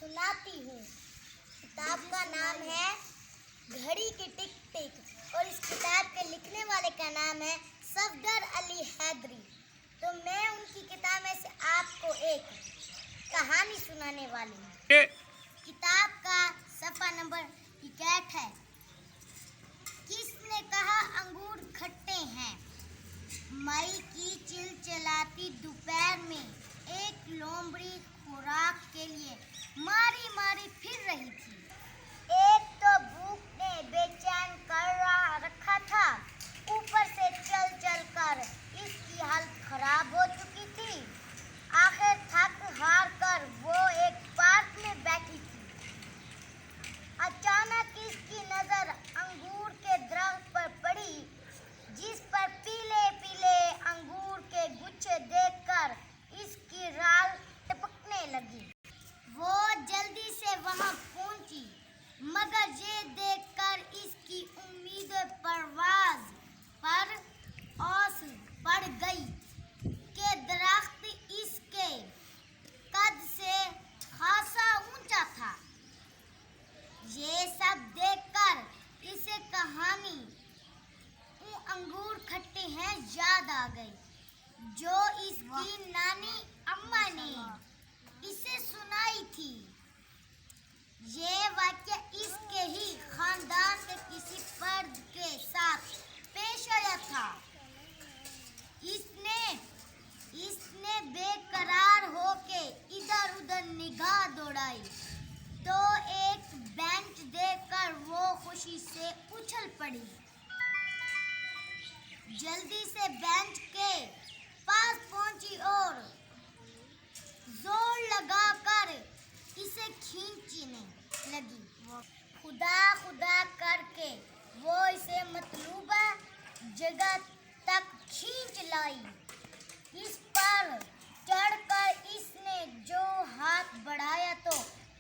सुनाती हूँ। किताब का नाम है घड़ी की टिक टिक और इस किताब के लिखने वाले का नाम है सफदर अली हैदरी। तो मैं उनकी किताब में से आपको एक कहानी सुनाने वाली हूँ। किताब का सफ़ा नंबर 61 है। किसने कहा अंगूर खट्टे हैं? मई की चिलचिलाती दोपहर में एक लोमड़ी खुराक के लिए मारी मारी फिर रही थी। एक तो भूख ने बेचैन कर रखा था, ऊपर से चल चल कर इसकी हालत खराब हो चुकी थी। आखिर थक हार कर वो एक पार्क में बैठी थी। अचानक इसकी नजर अंगूर के दरख्त पर पड़ी, जिस पर पीले पीले अंगूर के गुच्छे देखकर इसकी राल टपकने लगी। वो जल्दी से वहां पहुंची, मगर ये देखकर इसकी उम्मीद परवाज पर ओस पड़ गई कि दरख्त इसके कद से खासा ऊंचा था। ये सब देखकर इसे कहानी अंगूर खट्टे हैं याद आ गई, जो इसकी नानी अम्मा ने इसे सुनाई थी। ये वाक्य इसके ही खानदान के किसी फर्द के साथ पेश आया था। इसने बेकरार होके इधर उधर निगाह दौड़ाई तो एक बेंच देखकर वो खुशी से उछल पड़ी। जल्दी से बेंच के पास पहुंची और जोर लगाकर इसे खींचने लगी। खुदा खुदा करके वो इसे मतलूबा जगह तक खींच लाई। इस पर चढ़कर इसने जो हाथ बढ़ाया तो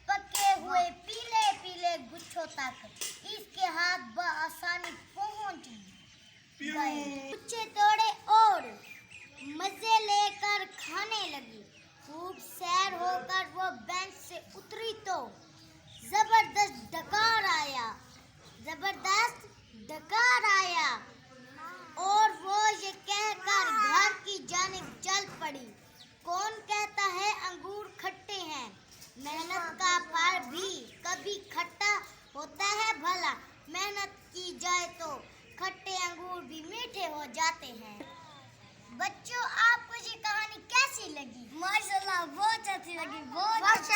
पके हुए पीले पीले गुच्छों तक इसके हाथ बआसानी पहुंच गए। गुच्छे तोड़े और मजे लेकर खाने लगी। खूब सैर होकर वो बेंच से उतरी तो जबरदस्त डकार आया और वो ये कहकर घर की जानिब चल पड़ी। कौन कहता है अंगूर खट्टे हैं? मेहनत का फल भी कभी खट्टा होता है भला। मेहनत की जाए तो खट्टे अंगूर भी मीठे हो जाते हैं। बच्चों, आपको ये कहानी कैसी लगी? माशाल्लाह बहुत अच्छी लगी, बहुत अच्छी।